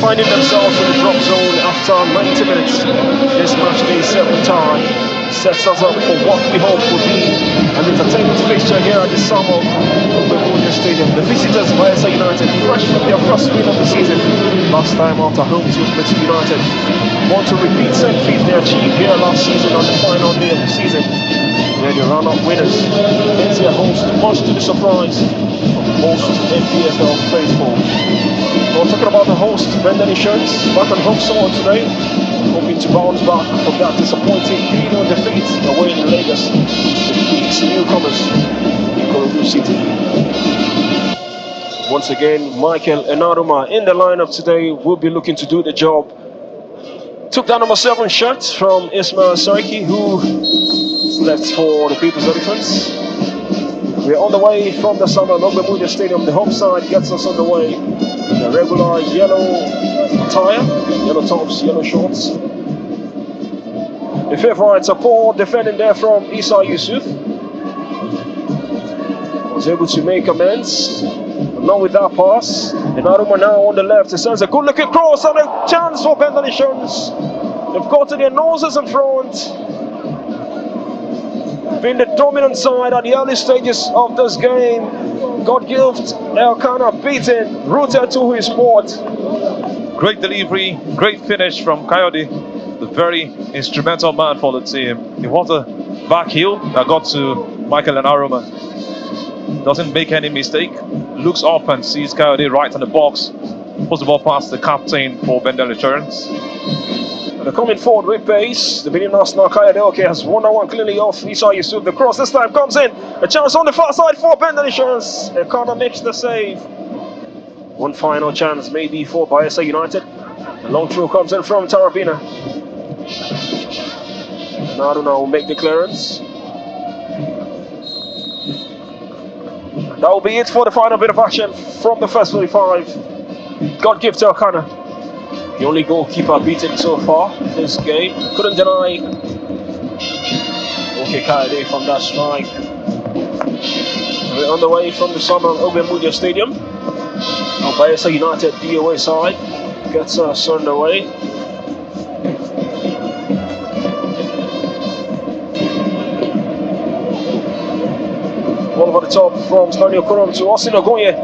finding themselves in the drop zone after 90 minutes. This match day 7 tie sets us up for what we hope will be an entertainment fixture here at the summer of the Stadium. The visitors, Barca United, fresh from their first win of the season last time after home to Madrid United, want to repeat same feat they achieved here last season on the final day of the season. They're the run-up winners. It's their host, much to the surprise of most NPFL faithful. We're talking about the host, Brendan Insurance, back on home soil today, hoping to bounce back from that disappointing 3-0 defeat away in Lagos. The league's newcomers, City. Once again, Michael Enaruma in the lineup today will be looking to do the job. Took that number 7 shirt from Ismail Sariki, who left for the People's Elephants. We're on the way from the summer Longbemudia Stadium. The home side gets us on the way in the regular yellow attire, yellow tops, yellow shorts. The favourites are poor defending there from Isa Yusuf. Was able to make amends, but not with that pass. Enaruma now on the left. He sends a good looking cross and a chance for Bendel Insurance. They've got to their noses in front. Been the dominant side at the early stages of this game. God gift Elkanah beaten, rooted to his sport. Great delivery, great finish from Coyote, the very instrumental man for the team. He was a back heel that got to Michael Enaruma. Doesn't make any mistake, looks up and sees Coyote right in the box, puts the ball past the captain for Bendel Insurance. They're coming forward with pace. The Benin National Coyote has 1-1 clearly off Isa Yusuf. The cross this time comes in. A chance on the far side for Bendel Insurance. Elkanah makes the save. One final chance maybe for Barca United. The long throw comes in from Tarabina. Naruna will make the clearance. That will be it for the final bit of action from the first 45. God give to Elkanah. The only goalkeeper beaten so far this game. Couldn't deny. Okay, Kayode from that strike. We're on the way from the summer Ogbemudia Stadium. Now Barca United, the away side, gets us on the way. Ball over the top from Stanley Okurom to Austin Ogunye.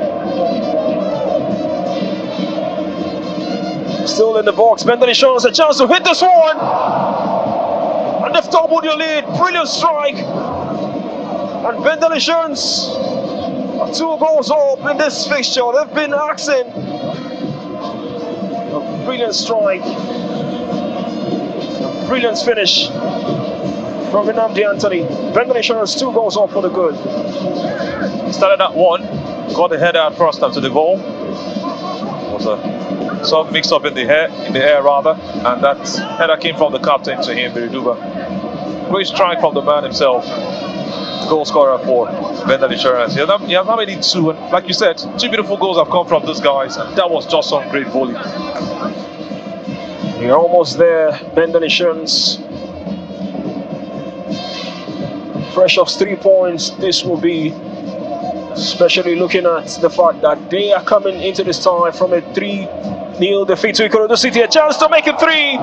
Still in the box, Bendel Insurance a chance to hit this one! And they've doubled your lead, brilliant strike! And Bendel Insurance are 2 goals up in this fixture. They've been axing. A brilliant strike. A brilliant finish from Nnamdi Anthony. Bendel Insurance 2 goals up for the good. Started at 1, got the header at first after the goal. Was a some mix up in the air rather, and that header came from the captain to him, Biriduba. Great strike from the man himself, goal scorer for Bendel Insurance. He has not made 2, and like you said, 2 beautiful goals have come from these guys, and that was just some great volley. You're almost there, Bendel Insurance. Fresh off 3 points, this will be, especially looking at the fact that they are coming into this tie from a 3-0 defeat to Ikorodu City. A chance to make it 3.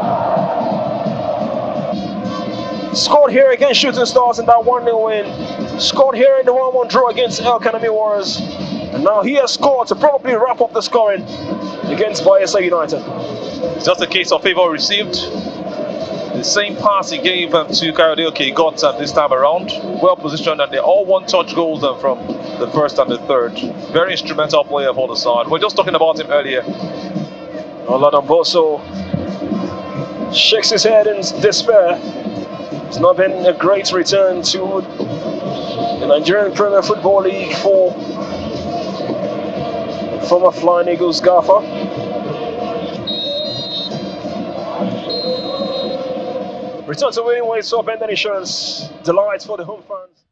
Scored here against Shooting Stars in that 1-0 win. Scored here in the 1-1 draw against El Kanami Warriors. And now he has scored to probably wrap up the scoring against Barca United. It's just a case of favour received. The same pass he gave to Coyote, he got this time around. Well positioned, and they're all one-touch goals from the first and the third. Very instrumental player for the side. We're just talking about him earlier. Oladan Boso shakes his head in despair. It's not been a great return to the Nigerian Premier Football League for former Flying Eagles gaffer. Return to winning ways for Bendel Insurance. Delight for the home fans.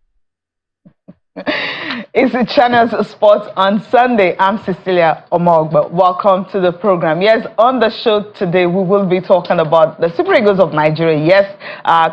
It's the Channels Sports on Sunday. I'm Cecilia Omogba. Welcome to the program. Yes, on the show today, we will be talking about the Super Eagles of Nigeria. Yes,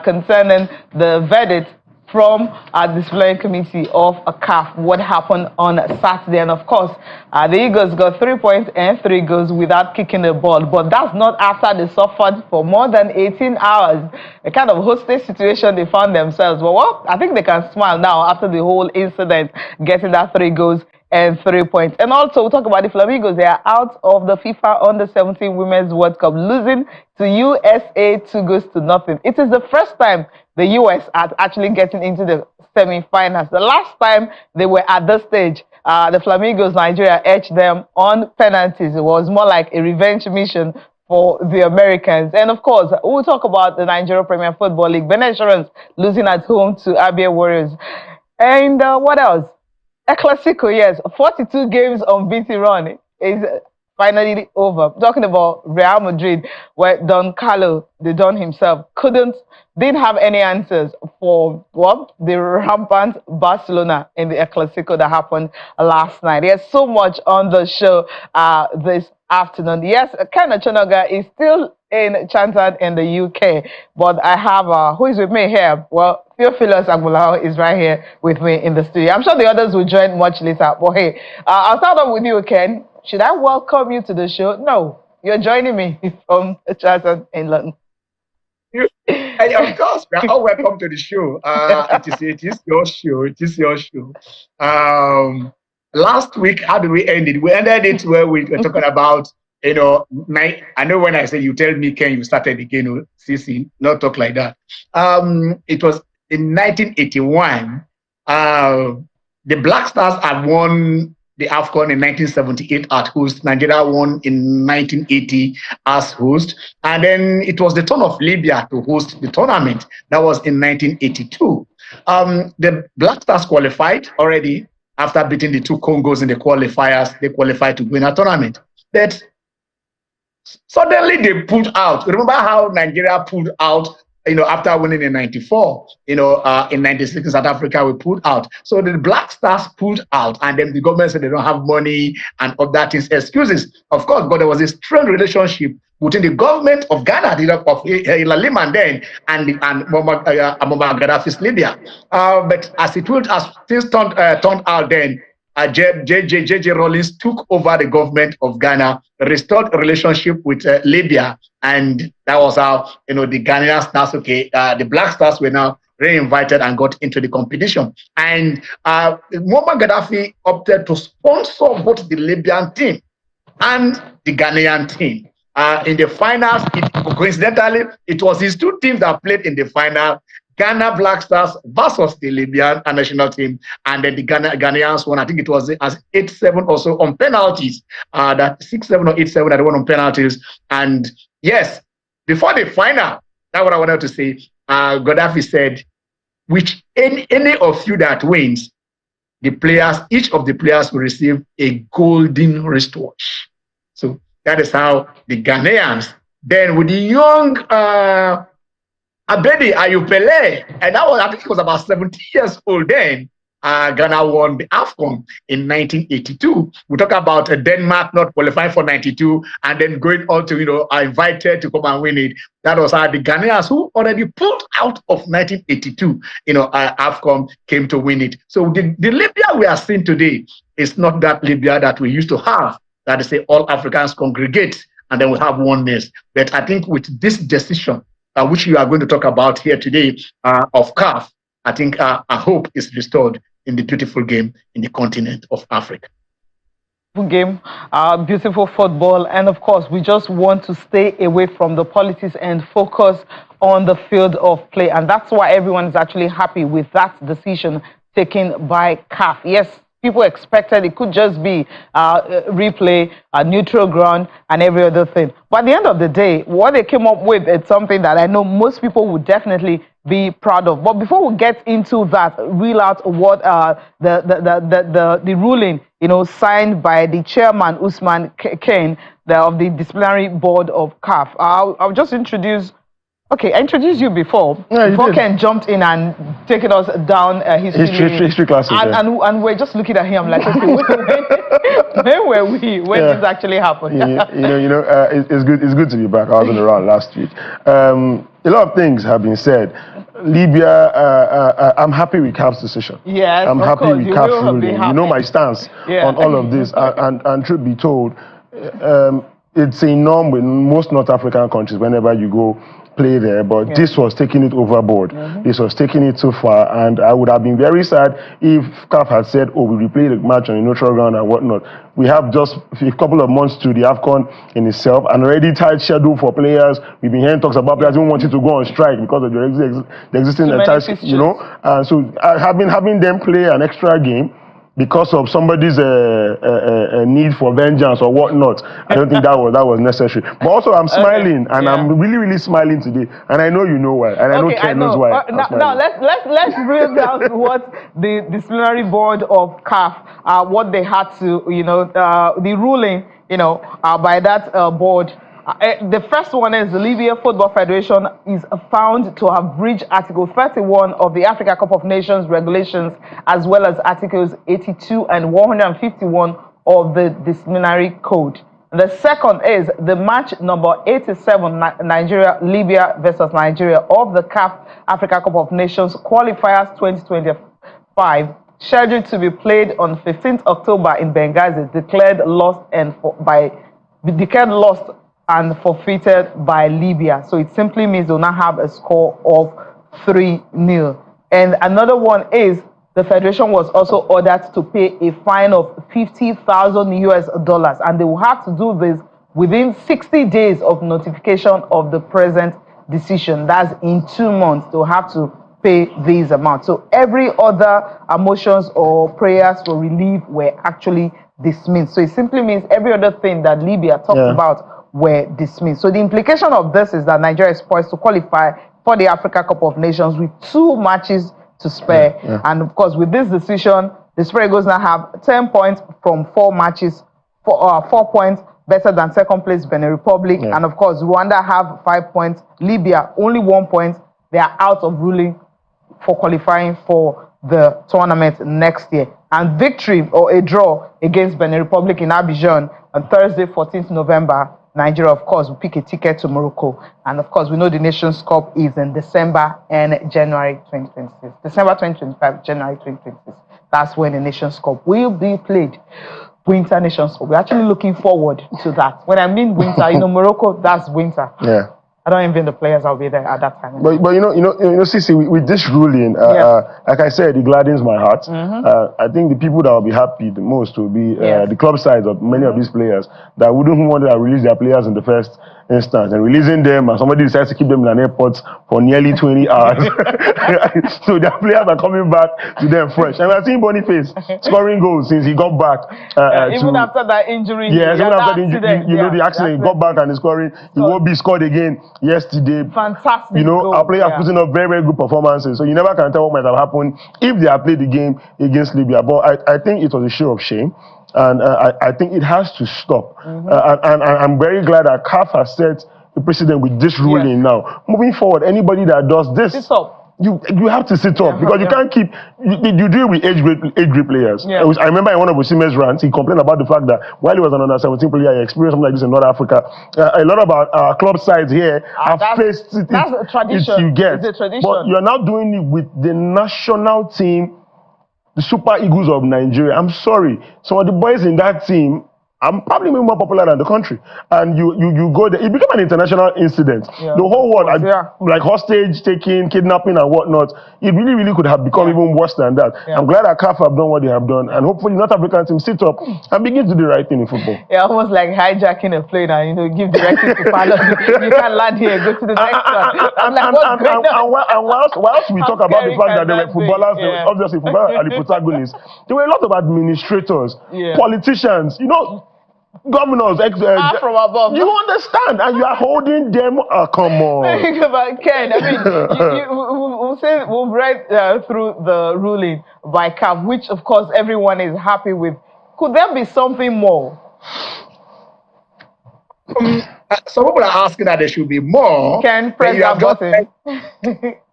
concerning the verdict from the disciplinary committee of a CAF what happened on Saturday. And of course, the Eagles got 3 points and 3 goals without kicking the ball. But that's not after they suffered for more than 18 hours. A kind of hostage situation they found themselves. Well, I think they can smile now after the whole incident, getting that 3 goals and 3 points. And also, we'll talk about the Flamingos. They are out of the FIFA Under-17 Women's World Cup, losing to USA 2-0. It is the first time the US are actually getting into the semi-finals. The last time they were at this stage, the Flamingos Nigeria edged them on penalties. It was more like a revenge mission for the Americans. And of course, we'll talk about the Nigeria Premier Football League. Benin losing at home to Abia Warriors. And what else? A Clasico, yes. 42 games unbeaten run is finally over. Talking about Real Madrid, where Don Carlo, the Don himself, didn't have any answers for the rampant Barcelona in the Clasico that happened last night. There's so much on the show this afternoon. Yes, Ken Ochonoga is still in Chanted in the UK, but I have who is with me here? Well, Theophilus Agbulao is right here with me in the studio. I'm sure the others will join much later. But hey, I'll start off with you, Ken. Should I welcome you to the show? No, you're joining me from Charlton in London. Of course, we are all welcome to the show. It is your show. It is your show. Last week, how did we end it? We ended it where we were talking about, I know when I say you tell me, Ken, you started again, CC, not talk like that. It was in 1981. The Black Stars had won the AFCON in 1978 at host. Nigeria won in 1980 as host. And then it was the turn of Libya to host the tournament. That was in 1982. The Black Stars qualified already after beating the 2 Congos in the qualifiers. They qualified to win a tournament. But suddenly they pulled out. Remember how Nigeria pulled out, after winning in 94, in 96 in South Africa, we pulled out. So the Black Stars pulled out, and then the government said they don't have money and other things, excuses, of course, but there was a strong relationship between the government of Ghana, of Liman then, and Muammar Gaddafi's Libya. But as things turned out then, J.J. Rawlings took over the government of Ghana, restored a relationship with Libya, and that was how the Ghanaian Stars, the Black Stars were now re-invited and got into the competition. And Muammar Gaddafi opted to sponsor both the Libyan team and the Ghanaian team. In the finals, coincidentally, it was his 2 teams that played in the final. Ghana Black Stars versus the Libyan national team, and then the Ghanaians won. I think it was as 8-7 or so on penalties. That 6-7 or 8-7 that won on penalties. And yes, before the final, that's what I wanted to say. Gaddafi said, "Which any of you that wins, each of the players will receive a golden wristwatch." So that is how the Ghanaians, then with the young Abedi Ayupele, and I think he was about 70 years old then. Ghana won the AFCON in 1982. We talk about Denmark not qualifying for 92 and then going on to, are invited to come and win it. That was how the Ghanaians, who already pulled out of 1982, AFCON, came to win it. So the Libya we are seeing today is not that Libya that we used to have, that is, say, all Africans congregate and then we have oneness. But I think with this decision, which you are going to talk about here today, of CAF, I think a hope is restored in the beautiful game in the continent of Africa. Game, beautiful football, and of course, we just want to stay away from the politics and focus on the field of play, and that's why everyone is actually happy with that decision taken by CAF. Yes, people expected it could just be replay, a neutral ground, and every other thing. But at the end of the day, what they came up with is something that I know most people would definitely be proud of. But before we get into that, reel out what the ruling, signed by the chairman Usman Kane of the disciplinary board of CAF. I'll just introduce Okay, I introduced you before. Yeah, before did. Ken jumped in and taking us down history classes. And we're just looking at him like, okay, when were we when this actually happened? It's good. It's good to be back. I wasn't around last week. A lot of things have been said. Libya, I'm happy with CAF's decision. Yes, I'm happy with CAF's ruling. You know my stance on all of this. And truth be told, it's a norm with most North African countries whenever you go play there, but this was taking it overboard. This was taking it too far, and I would have been very sad if CAF had said, oh, we replay the match on a neutral ground and whatnot. We have just a couple of months to the AFCON in itself, and already tight schedule for players. We've been hearing talks about players who wanted to go on strike because of the existing tight, and so having them play an extra game because of somebody's need for vengeance or whatnot, I don't think that was necessary. But also, I'm smiling, and I'm really, really smiling today, and I know you know why, and I know Ken knows why. Now let's drill down to what the disciplinary board of CAF, what they had to, the ruling, by that board. The first one is the Libya Football Federation is found to have breached Article 31 of the Africa Cup of Nations regulations, as well as Articles 82 and 151 of the disciplinary code. The second is the match number 87, Libya versus Nigeria of the CAF Africa Cup of Nations qualifiers 2025, scheduled to be played on 15th October in Benghazi, declared lost and forfeited by Libya. So it simply means they'll now have a score of 3-0. And another one is the federation was also ordered to pay a fine of $50,000, and they will have to do this within 60 days of notification of the present decision. That's in 2 months. They'll have to pay these amounts. So every other motions or prayers for relief were actually dismissed. So it simply means every other thing that Libya talked about were dismissed. So the implication of this is that Nigeria is poised to qualify for the Africa Cup of Nations with 2 matches to spare. And of course, with this decision, the Flamingoes now have 10 points from 4 matches, 4 points better than second place Benin Republic. And of course, Rwanda have 5 points. Libya, only 1 point. They are out of ruling for qualifying for the tournament next year. And victory or a draw against Benin Republic in Abidjan on Thursday, 14th November, Nigeria, of course, will pick a ticket to Morocco. And of course, we know the Nations Cup is in December and January 2026. December 2025, January 2026. That's when the Nations Cup will be played. Winter Nations Cup. We're actually looking forward to that. When I mean winter, Morocco, that's winter. I don't envy the players I'll be there at that time. But Sisi, with this ruling, like I said, it gladdens my heart. I think the people that will be happy the most will be the club sides of many of these players that wouldn't want to release their players in the first instance, and releasing them, and somebody decides to keep them in an airport for nearly 20 hours. So their players are coming back to them fresh. And we're seeing Boniface scoring goals since he got back. Even after that injury. Yes, even after the injury, the accident, he got back and he's scoring. He won't be scored again yesterday. Fantastic. Our players putting up very, very good performances. So you never can tell what might have happened if they had played the game against Libya. But I think it was a show of shame. And I think it has to stop. And I'm very glad that CAF has set the precedent with this ruling now. Moving forward, anybody that does this, you have to sit up because you can't keep. You deal with age group players. I remember in one of Osimhen's rants, he complained about the fact that while he was an under-17 player, he experienced something like this in North Africa. A lot of our club sides here have faced it. That's a tradition. It's a tradition. But you're now doing it with the national team, the Super Eagles of Nigeria. I'm sorry, some of the boys in that team are probably more popular than the country. And you go there, it became an international incident. The whole world, like hostage taking, kidnapping and whatnot, it really, really could have become even worse than that. I'm glad that CAF have done what they have done, and hopefully North African team sit up and begin to do the right thing in football. Almost like hijacking a plane and give directives to pilot. You can't land here, go to the next one. And whilst we talk about the fact that they were footballers, obviously footballers are the protagonists, there were a lot of administrators, politicians, governors, from above. You understand, and you are holding them. Come on. But Ken, we'll read through the ruling by CAF, which of course everyone is happy with. Could there be something more? some people are asking that there should be more. Can press that button.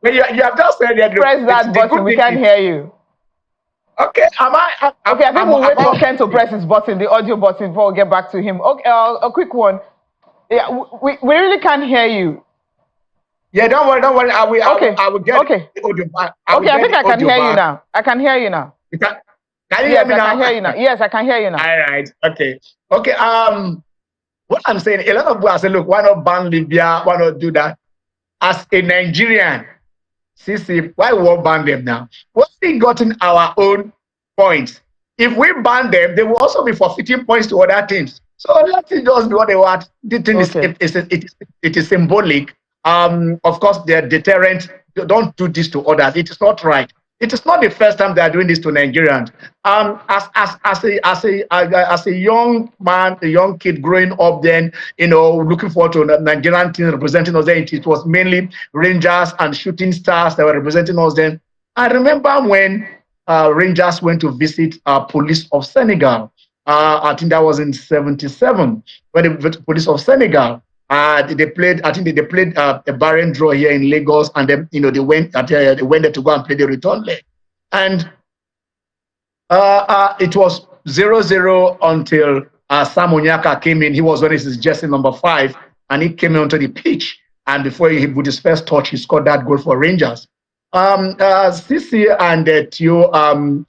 You have just said that. Press that button. We can't hear you. Okay, I think we'll wait for Ken to press his button, the audio button, before we get back to him. Okay, a quick one. Yeah, we really can't hear you. Yeah, don't worry. I will get the audio back. I think I can hear you now. I can hear you now. Can you hear me now? I can hear you now. Yes, I can hear you now. All right. Okay. What I'm saying, a lot of people are saying, look, why not ban Libya? Why not do that? As a Nigerian, why we won't ban them now? We've gotten our own points. If we ban them, they will also be forfeiting points to other teams. So let it just do what they want. The thing it is symbolic. Of course, they're deterrent. Don't do this to others. It is not right. It is not the first time they are doing this to Nigerians. As a young man, a young kid growing up, then looking forward to a Nigerian team representing us. Then it was mainly Rangers and Shooting Stars that were representing us. Then I remember when Rangers went to visit Police of Senegal. I think that was in '77 when they went to Police of Senegal. They played. I think they played a barren draw here in Lagos, and then they went there to go and play the return leg, and it was 0-0 until Sam Onyeka came in. He was wearing his jersey number 5, and he came onto the pitch. And before with his first touch, he scored that goal for Rangers. Sisi and Tio,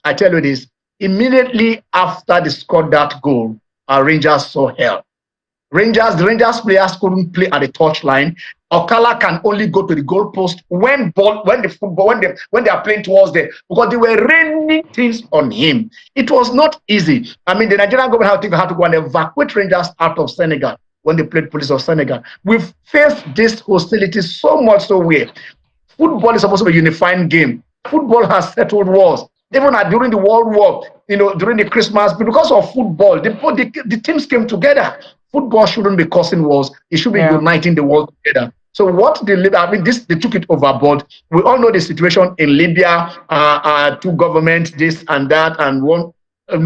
I tell you this: immediately after they scored that goal, Rangers saw hell. The Rangers players couldn't play at the touchline. Okala can only go to the goalpost when they are playing towards them, because they were raining things on him. It was not easy. I mean, the Nigerian government had to go and evacuate Rangers out of Senegal when they played Police of Senegal. We've faced this hostility so much so weird. Football is supposed to be a unifying game. Football has settled wars. Even during the World War, during the Christmas, because of football, the teams came together. Football shouldn't be causing wars. It should be uniting the world together. So they took it overboard. We all know the situation in Libya, two governments, this and that, and one, a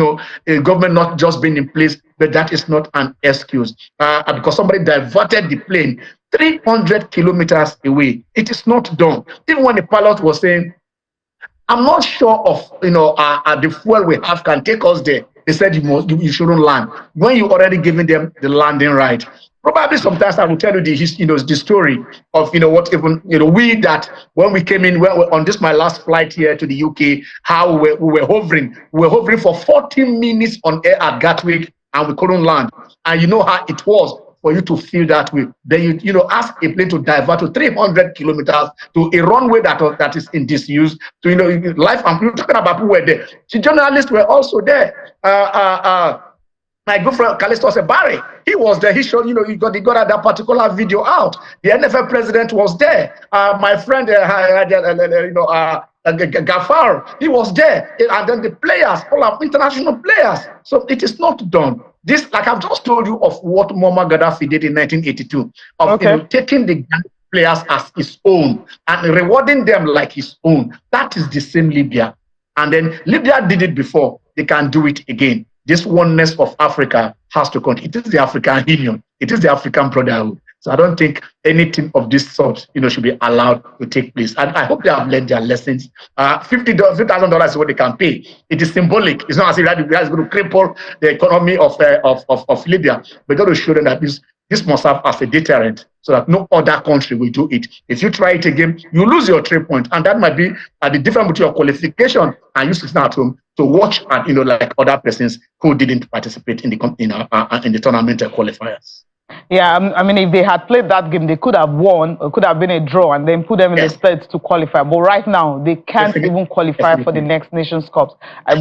government not just being in place, but that is not an excuse. Because somebody diverted the plane 300 kilometers away. It is not done. Even when the pilot was saying, I'm not sure of, the fuel we have can take us there. They said you shouldn't land when you already given them the landing right. Probably sometimes I will tell you the story of what even we that when we came in on my last flight here to the UK, how we were hovering for 40 minutes on air at Gatwick and we couldn't land, and you know how it was for you to feel that way. Then you ask a plane to divert to 300 kilometers to a runway that is in disuse. To life, and people talking about who were there. The journalists were also there. My good friend Callisto Barry, he was there. He showed, he got that particular video out. The NFL president was there. My friend, Gafar, he was there. And then the players, all our international players. So it is not done. This, like I've just told you, of what Muammar Gaddafi did in 1982, of taking the players as his own and rewarding them like his own. That is the same Libya. And then Libya did it before. They can do it again. This oneness of Africa has to continue. It is the African Union. It is the African Brotherhood. So I don't think anything of this sort, should be allowed to take place. And I hope they have learned their lessons. $50,000 is what they can pay. It is symbolic. It's not as if that is going to cripple the economy of Libya, but going to show them that this must have as a deterrent, so that no other country will do it. If you try it again, you lose your 3 points, and that might be the difference between your qualification and you sitting at home to watch and like other persons who didn't participate in the tournament qualifiers. Yeah, I mean, if they had played that game, they could have won. It could have been a draw, and then put them in the state to qualify. But right now, they can't even qualify for the next Nations Cup. I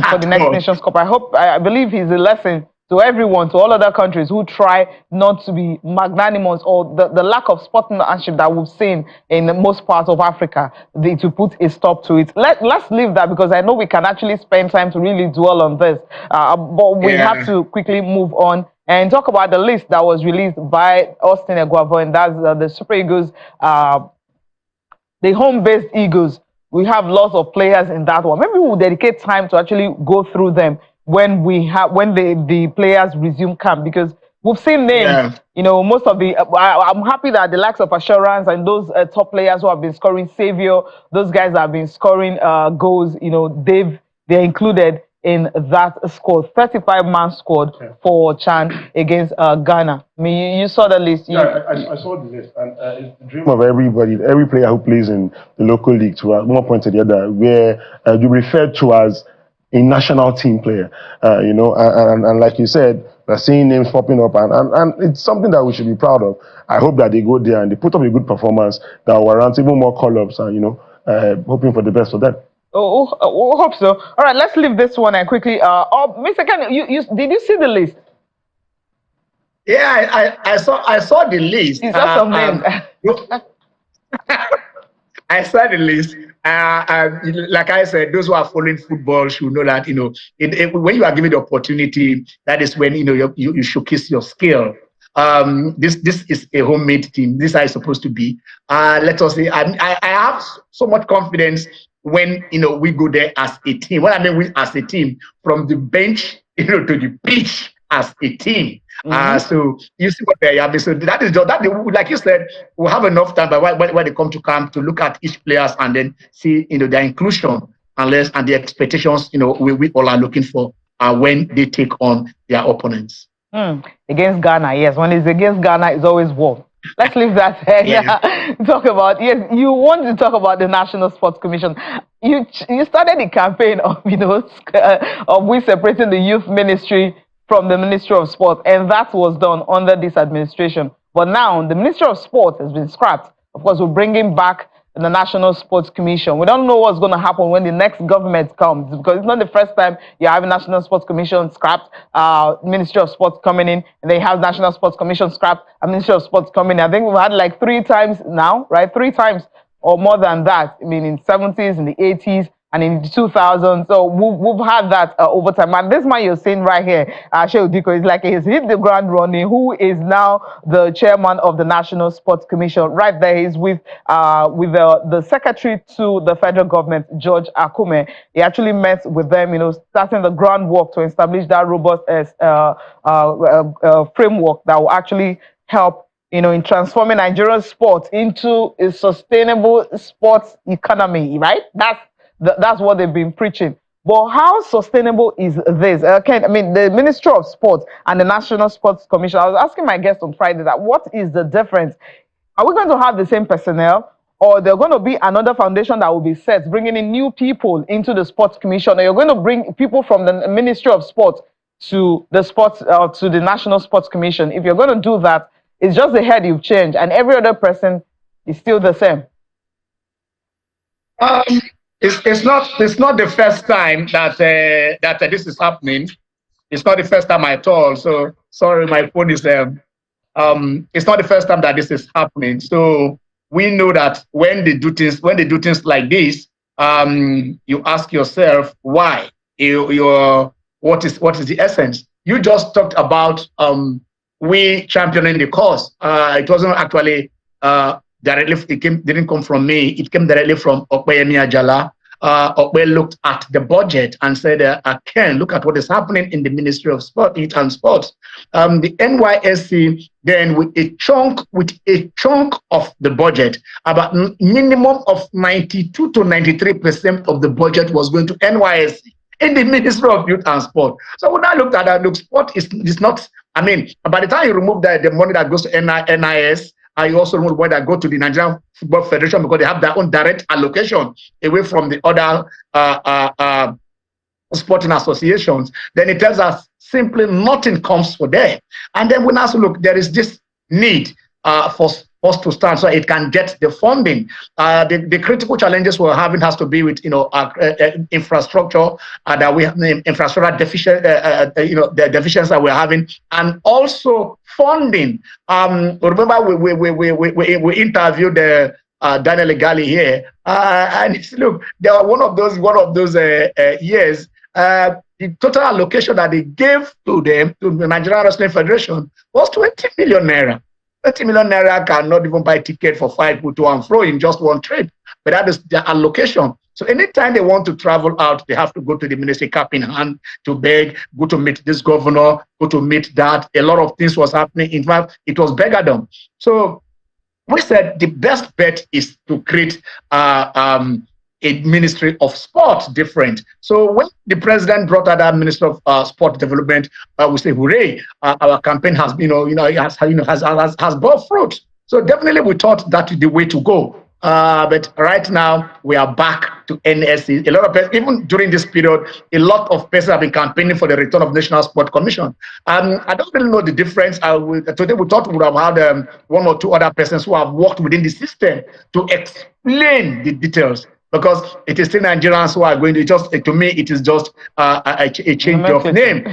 believe it's a lesson to everyone, to all other countries who try not to be magnanimous, or the lack of sportsmanship that we've seen in most parts of Africa, to put a stop to it. Let's leave that, because I know we can actually spend time to really dwell on this. But we have to quickly move on and talk about the list that was released by Austin Eguavoen, and that's the Super Eagles, the home-based Eagles. We have lots of players in that one. Maybe we'll dedicate time to actually go through them when the players resume camp, because We've seen names, most of the. I'm happy that the likes of Assurance and those top players who have been scoring, Saviour, those guys that have been scoring goals, they're included in that squad. 35-man squad for Chan against Ghana. I mean, you saw the list. I saw the list, and it's the dream of everybody, every player who plays in the local league, to at one point or the other, where you refer to as a national team player. And like you said, we're seeing names popping up, and it's something that we should be proud of. I hope that they go there and they put up a good performance that warrants even more call-ups, and hoping for the best for them. Oh, hope so. All right, let's leave this one and quickly. Mr. Ken, did you see the list? Yeah, I saw the list. You saw some names. I saw the list. Like I said, those who are following football should know that when you are given the opportunity, that is when you showcase your skill. This is a homemade team. This is how it's supposed to be. Let us say, I have so much confidence when we go there as a team. What I mean, we as a team, from the bench to the pitch as a team. So you see what they have. So that is just that. Like you said, we'll have enough time. But when they come to camp, to look at each players and then see their inclusion and the expectations we all are looking for when they take on their opponents. Against Ghana, yes. When it's against Ghana, it's always war. Let's leave that here. Talk about, yes, you want to talk about the National Sports Commission. You started the campaign of of we separating the youth ministry from the Ministry of Sport, and that was done under this administration. But now the Ministry of Sport has been scrapped. Of course, we're bringing back the National Sports Commission. We don't know what's going to happen when the next government comes, because it's not the first time you have a National Sports Commission scrapped, Ministry of Sports coming in, and they have National Sports Commission scrapped, a Ministry of Sports coming in. I think we've had like 3 times now, right? 3 times or more than that. I mean, in the 70s, in the 80s, and in the 2000s. So we've had that over time. And this man you're seeing right here, Shehu Diko, is like he's hit the ground running, who is now the chairman of the National Sports Commission. Right there, he's with the secretary to the federal government, George Akume. He actually met with them, starting the groundwork to establish that robust framework that will actually help in transforming Nigerian sports into a sustainable sports economy, right? That's what they've been preaching. But how sustainable is this? The Ministry of Sports and the National Sports Commission, I was asking my guest on Friday that what is the difference? Are we going to have the same personnel, or there's going to be another foundation that will be set, bringing in new people into the Sports Commission, or you're going to bring people from the Ministry of Sports to the National Sports Commission? If you're going to do that, it's just the head you've changed, and every other person is still the same. It's not the first time that this is happening. It's not the first time at all. So sorry, my phone is it's not the first time that this is happening. So we know that when they do things like this, you ask yourself why. What is the essence? You just talked about we championing the cause. It wasn't actually directly. Didn't come from me. It came directly from Okpeyemi Ajala. Okpe looked at the budget and said, Ken, look at what is happening in the Ministry of Sport, Youth and Sports. The NYSC then with a chunk of the budget, about minimum of 92 to 93% of the budget was going to NYSC in the Ministry of Youth and Sport. So when I looked at that, look, sport is not. I mean, by the time you remove the money that goes to NIS. You also remove money that go to the Nigerian Football Federation, because they have their own direct allocation away from the other sporting associations. Then it tells us simply nothing comes for them. And then when I also look, there is this need for us to stand so it can get the funding. The critical challenges we're having has to be with infrastructure that we have, infrastructure deficient, the deficiencies that we're having, and also funding. Remember we interviewed Daniel Egali here, and look, there were one of those years. The total allocation that they gave to the Nigerian Wrestling Federation was 20 million naira. 30 million naira cannot even buy a ticket for 5 people to and fro in just one trip. But that is the allocation. So anytime they want to travel out, they have to go to the ministry cap in hand to beg, go to meet this governor, go to meet that. A lot of things was happening. In fact, it was beggardoms. So we said the best bet is to create a ministry of sport different. So when the president brought out that minister of sport development, we say, hooray, our campaign has been, has bore fruit. So definitely we thought that is the way to go. But right now we are back to NSC. A lot of people, even during this period, a lot of persons have been campaigning for the return of National Sport Commission. I don't really know the difference. Today we thought we would have had one or two other persons who have worked within the system to explain the details. Because it is still Nigerians who are going to just, to me, it is just a change of name.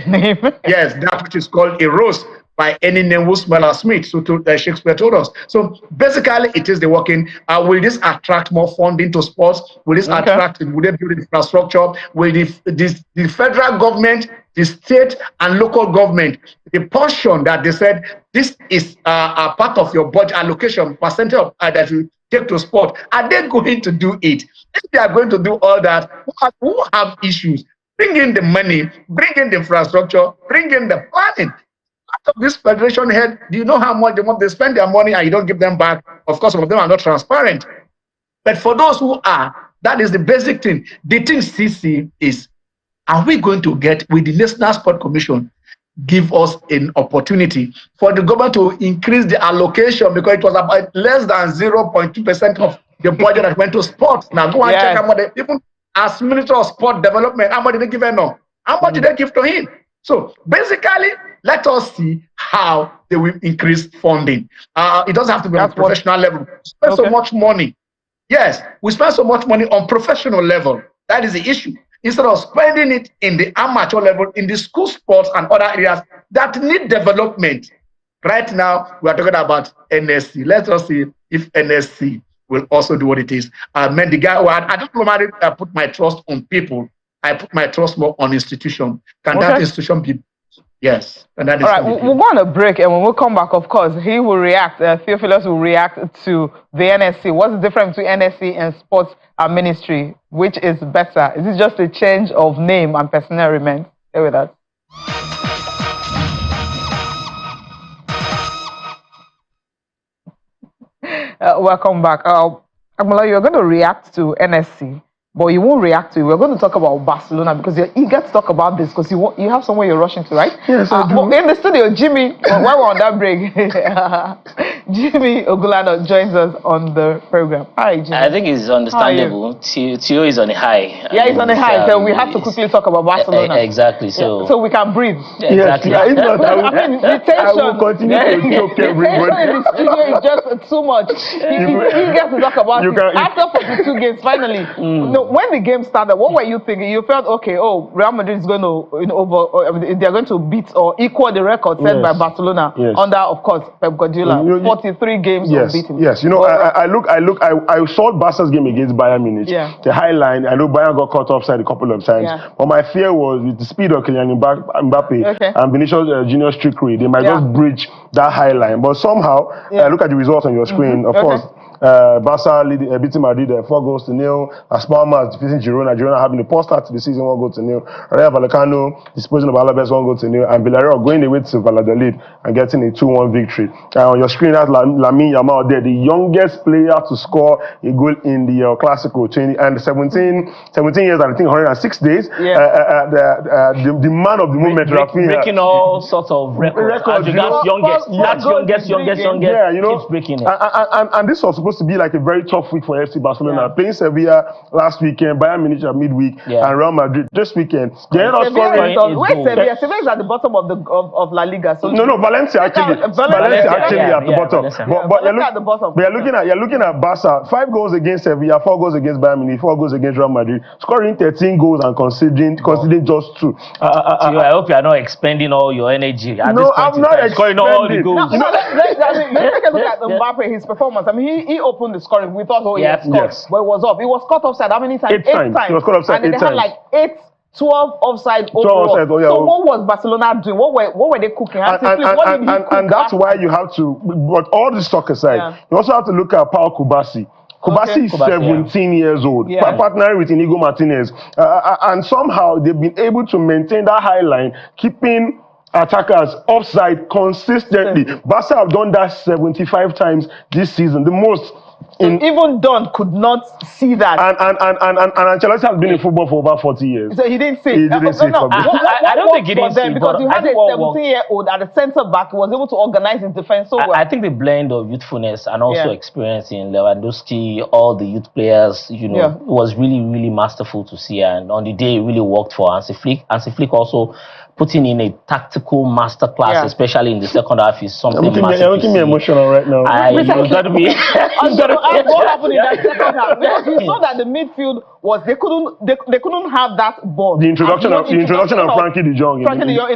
Yes, that which is called a rose by any name will smell as sweet. So Shakespeare told us. So basically, it is the working. Will this attract more funding to sports? Will this attract? Will they build infrastructure? Will the federal government, the state and local government, the portion that they said this is a part of your budget allocation percentage of, that you take to sport, are they going to do it? If they are going to do all that, who have issues? Bring in the money, bring in the infrastructure, bring in the planning. Out of this federation head, do you know how much they spend their money and you don't give them back? Of course, some of them are not transparent. But for those who are, that is the basic thing. The thing CC is, are we going to get, with the National Sport Commission, give us an opportunity for the government to increase the allocation, because it was about less than 0.2% of the budget that went to sports. Now go and check how much they, even as Minister of Sport Development, how much did they give him now? How much did they give to him? So basically, let us see how they will increase funding. It doesn't have to be on a professional level. We spend so much money. Yes, we spend so much money on professional level. That is the issue. Instead of spending it in the amateur level, in the school sports and other areas that need development. Right now, we are talking about NSC. Let us see if NSC will also do what it is. I mean, the guy who I don't normally put my trust on people. I put my trust more on institution. Can that institution be? Yes. And that is all right, we'll go on a break, and when we come back, of course, he will react. Theophilus will react to the NSC. What's the difference between NSC and sports ministry? Which is better? Is it just a change of name and personnel remains? Stay with us. Welcome back. Amola, you're going to react to NSC, but you won't react to it. We're going to talk about Barcelona because you're eager to talk about this because you have somewhere you're rushing to, right? Yes, I do. But in the studio, Jimmy, while we're on that break, Jimmy Ogulano joins us on the program. Hi, Jimmy. I think it's understandable. Theo is on a high. Yeah, he's on a high, so we have to quickly talk about Barcelona. Exactly. So we can breathe. Exactly. Yes, I mean, the tension. I will continue to joke everybody. The studio is just too much. He gets to talk about it. After 42 games, finally. No, when the game started, what were you thinking? You felt, okay, Real Madrid is going to, they're going to beat or equal the record set by Barcelona under, of course, Pep Guardiola. 43 games unbeaten. Yes, I saw Barca's game against Bayern Munich. The high line, I know Bayern got caught offside a couple of times. But my fear was with the speed of Kylian Mbappe and Vinicius Junior's trickery, they might just breach that high line. But somehow, look at the results on your screen. Of course, Barca beating Madrid 4-0. Las Palmas defeating Girona. Girona having a poor start to the season, 1-0. Rayo Vallecano disposing of Alaves 1-0, and Villarreal going away to Valladolid and getting a 2-1 victory. On your screen, that's Lamine Yamal there, the youngest player to score a goal in the Clasico, 17 years and I think 106 days. The man of the moment, breaking all sorts of records. Youngest, yeah, keeps breaking it. And this was supposed to be like a very tough week for FC Barcelona. Playing Sevilla last weekend, Bayern Munich at midweek, and Real Madrid this weekend. They ended up scoring. Where's Sevilla? Sevilla is at the bottom of La Liga. So no, Valencia actually at the bottom. But you're looking at Barca. 5 goals against Sevilla, 4 goals against Bayern Munich, 4 goals against Real Madrid, scoring 13 goals and conceding just 2. I hope you are not expending all your energy. No, I'm not expending all the goals. Let's take a look at Mbappe, his performance. I mean, he opened the scoring. We thought, he had scored, but it was off. He was caught offside. How many times? 8 times. He was caught offside 8 times. And they had like 12 offside overall. So what was Barcelona doing? What were they cooking? And that's why you have to, but all this talk aside, you also have to look at Paul Kubasi. Kubasi is 17 years old, partnering with Inigo Martinez. And somehow they've been able to maintain that high line, keeping attackers offside consistently. Barca have done that 75 times this season, the most. Even Don could not see that. And Ancelotti has been in football for over 40 years. So he didn't see. He didn't see it. I don't think he didn't see, because you had a 17-year-old at the centre back who was able to organize his defense so well. I think the blend of youthfulness and also experience in Lewandowski, all the youth players, was really, really masterful to see. And on the day, it really worked for Hansi Flick. Hansi Flick also putting in a tactical masterclass, especially in the second half, is something massive. You're making me emotional right now. What happened in that second half? Because you saw that the midfield was they couldn't have that ball. The introduction of Frankie de Jong in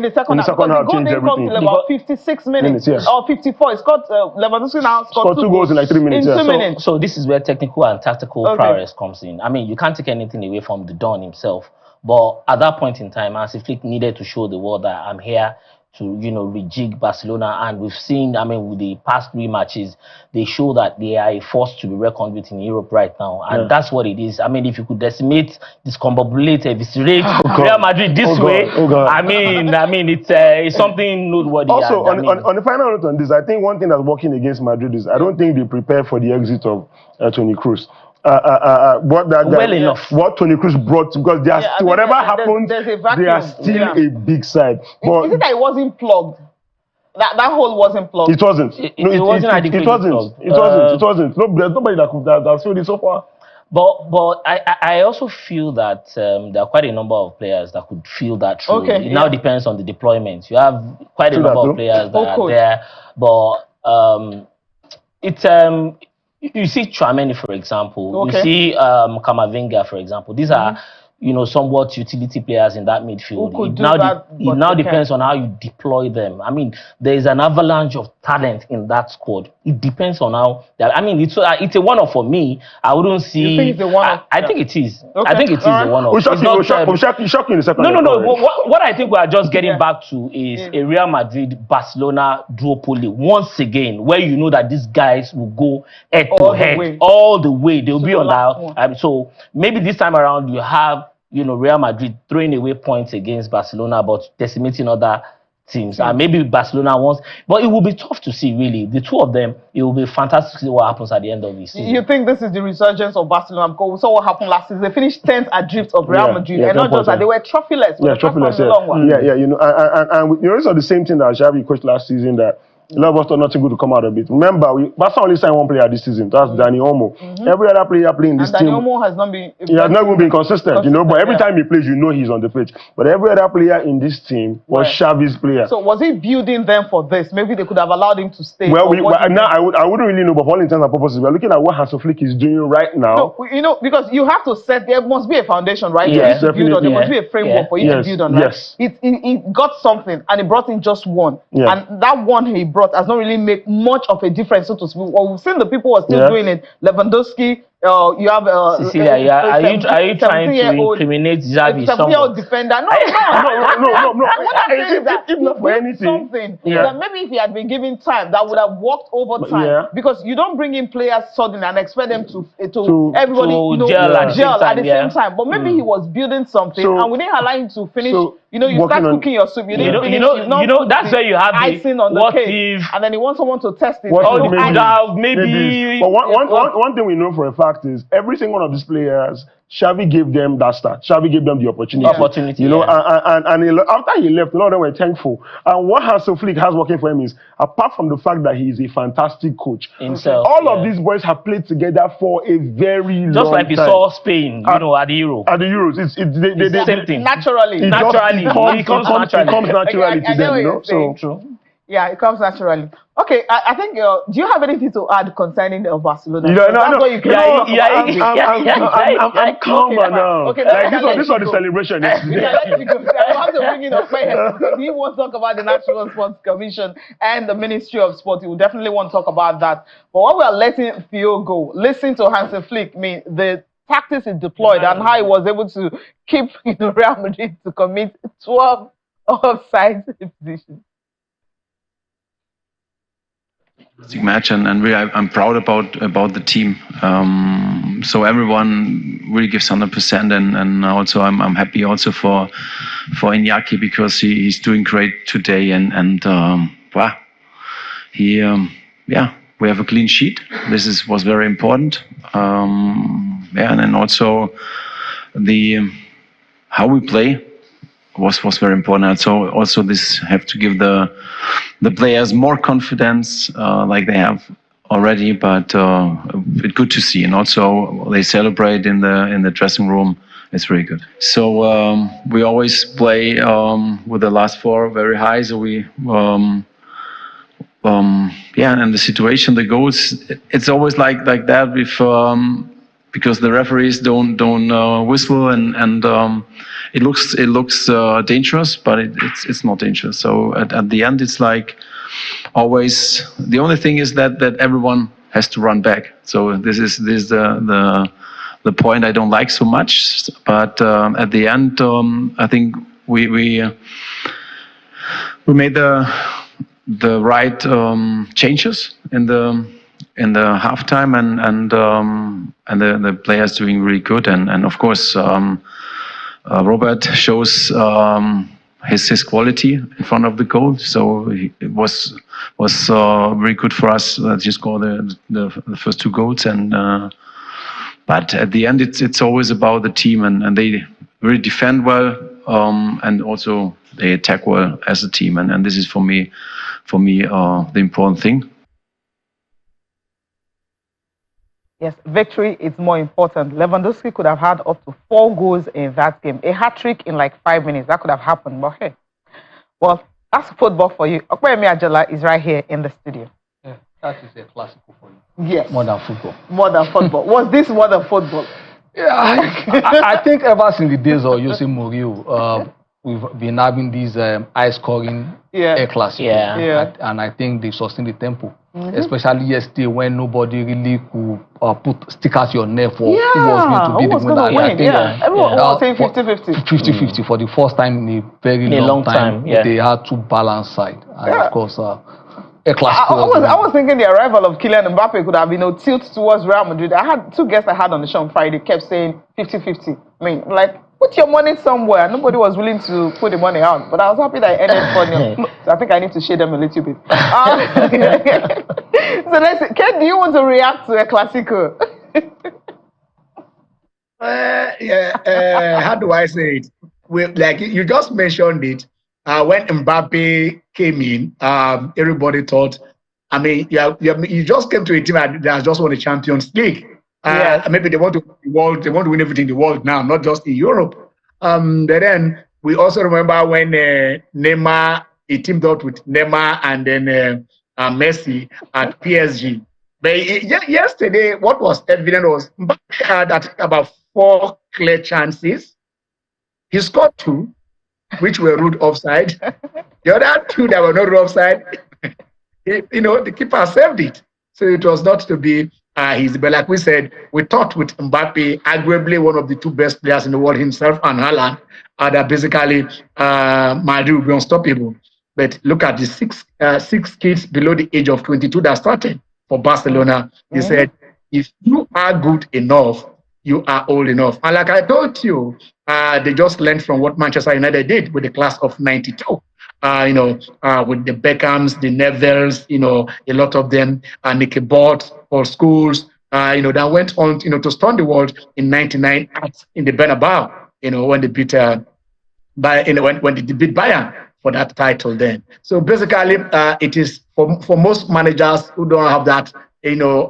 the second half changed everything. Till about 56 minutes or 54. It's got Lewandowski now scored 2 goals in like 3 minutes. In 2 minutes. So this is where technical and tactical prowess comes in. I mean, you can't take anything away from the Don himself. But at that point in time, Hansi Flick needed to show the world that I'm here to, rejig Barcelona. And we've seen, with the past 3 matches, they show that they are a force to be reckoned with in Europe right now. And that's what it is. I mean, if you could decimate, discombobulate, eviscerate Real Madrid this way, I mean, it's something noteworthy. Also, on the final note on this, I think one thing that's working against Madrid is I don't think they prepare for the exit of Toni Kroos. What Toni Kroos brought, because they are whatever happens, they are still a big side. But is it that it wasn't plugged? That hole wasn't plugged. It wasn't. It wasn't. No, there's nobody that could have filled it so far. But I also feel that there are quite a number of players that could feel that through. It now depends on the deployment. You have quite a number of players that are there, but you see Tchouaméni, for example. You see Camavinga, for example. These are, somewhat utility players in that midfield. It now depends on how you deploy them. I mean, there is an avalanche of talent in that squad. It depends on how. It's a one-off for me. I wouldn't see. You think it's a one-off? I think it is. I think it is a one-off. We'll shock you in a second. No. What I think we are just getting back to is a Real Madrid-Barcelona duopoly once again, where you know that these guys will go head to head all the way. They'll be on that. So maybe this time around you have Real Madrid throwing away points against Barcelona, but decimating other teams. And maybe Barcelona wants, but it will be tough to see, really. The two of them, it will be fantastic to see what happens at the end of this season. You think this is the resurgence of Barcelona? Because we saw what happened last season. They finished 10th adrift of Real Madrid. And not just that, they were trophyless. Trophyless, and it's the same thing that Xavi coached last season, that a lot of us thought nothing good to come out of it. Remember, Barca only signed one player this season. That's Dani Olmo. Every other player playing this team, Dani Olmo has not been. He has not been consistent, but every time he plays, he's on the pitch. But every other player in this team was Xavi's player. So was he building them for this? Maybe they could have allowed him to stay. Well, I wouldn't really know, but for all intents and purposes, we're looking at what Hansi Flick is doing right now. No, because you have to set. There must be a foundation, right? Yes, to build on. There must be a framework for you to build on. Right? Yes. He got something, and he brought in just one, and that one he brought has not really made much of a difference, so to speak. Well, we've seen the people who are still doing it. Lewandowski, you have Cecilia. Are you trying to incriminate Xavi? 17-year-old defender. No. What I'm saying is that if not for anything, something that maybe if he had been given time, that would have worked over time. Because you don't bring in players suddenly and expect them to everybody gel at the same time. But maybe he was building something, and we didn't allow him to finish. You start cooking your soup. You didn't finish. That's where you have the icing on the cake, and then you want someone to test it. Maybe. But one thing we know for a fact is every single one of these players, Xavi gave them that start. Xavi gave them the opportunity. And after he left, a lot of them were thankful. And what Hansi Flick has working for him is, apart from the fact that he is a fantastic coach, himself, all of these boys have played together for a very long time. Just like we saw Spain, at the Euro. At the Euros, it's the same thing. Naturally. It comes naturally to them, So true. Yeah, it comes naturally. Okay, I think, do you have anything to add concerning Barcelona? I'm calmer now. Okay, this was the celebration yesterday. I have to bring in a player because he wants to talk about the National Sports Commission and the Ministry of Sport. He will definitely want to talk about that. But while we are letting Theo go, listen to Hansi Flick. The tactics is deployed and how he was able to keep Real Madrid to commit 12 offside positions. match, and really I'm proud about the team. So everyone really gives 100%, and also I'm happy also for Iñaki, because he's doing great today, and wow, he we have a clean sheet. This was very important. And then also how we play was very important. And so also this have to give the players more confidence, like they have already. But it's good to see, and also they celebrate in the dressing room. It's very good. So we always play with the last four very high. So we. And the situation, the goals, it's always like that with because the referees don't whistle, and it looks dangerous, but it's not dangerous. So at the end, it's like always the only thing is that everyone has to run back. So this is the point I don't like so much. But at the end, I think we made the right changes in the halftime, and the players doing really good, and of course Robert shows his quality in front of the goal. So it was very good for us to score the first two goals, and but at the end it's always about the team, and they really defend well, and also they attack well as a team, and this is for me the important thing. Yes, victory is more important. Lewandowski could have had up to 4 goals in that game. A hat-trick in like 5 minutes. That could have happened, but hey. Well, that's football for you. Okwemi Ajola is right here in the studio. Yeah, that is a Clasico for you. Yes. More than football. More than football. Was this more than football? Yeah, I think ever since the days of Jose Mourinho, we've been having these high-scoring air Clasico. Yeah. And I think they've sustained the tempo. Especially yesterday, when nobody really could put stick out your neck for who was going to be the winner. Everyone was saying 50-50. 50-50 for the first time in a very long time. They had two balanced sides. And of course, I was thinking the arrival of Kylian Mbappe could have been a tilt towards Real Madrid. I had 2 guests I had on the show on Friday kept saying 50-50. I mean, like, put your money somewhere. Nobody was willing to put the money out, but I was happy that I ended funny. So I think I need to shade them a little bit. So let's see. Ken, do you want to react to a Clasico? How do I say it? Like you just mentioned it. When Mbappe came in, everybody thought, I mean, you just came to a team that has just won the Champions League. Maybe they want to win the world. They want to win everything in the world now, not just in Europe. But then we also remember when Neymar, he teamed up with Neymar and then Messi at PSG. But yesterday, what was evident was Mbappe had about 4 clear chances. He scored 2, which were ruled offside. The other 2 that were not ruled offside, the keeper saved it. So it was not to be but like we said, we thought with Mbappe, arguably one of the 2 best players in the world, himself and Haaland, that basically Madrid will be unstoppable. But look at the 6 kids below the age of 22 that started for Barcelona. He said, if you are good enough, you are old enough. And like I told you, they just learned from what Manchester United did with the class of 92. With the Beckhams, the Nevilles, a lot of them, Nicky Butt, Paul Scholes, that went on, to stun the world in '99 in the Bernabeu, when they beat when they beat Bayern for that title then. So basically, it is for most managers who don't have that,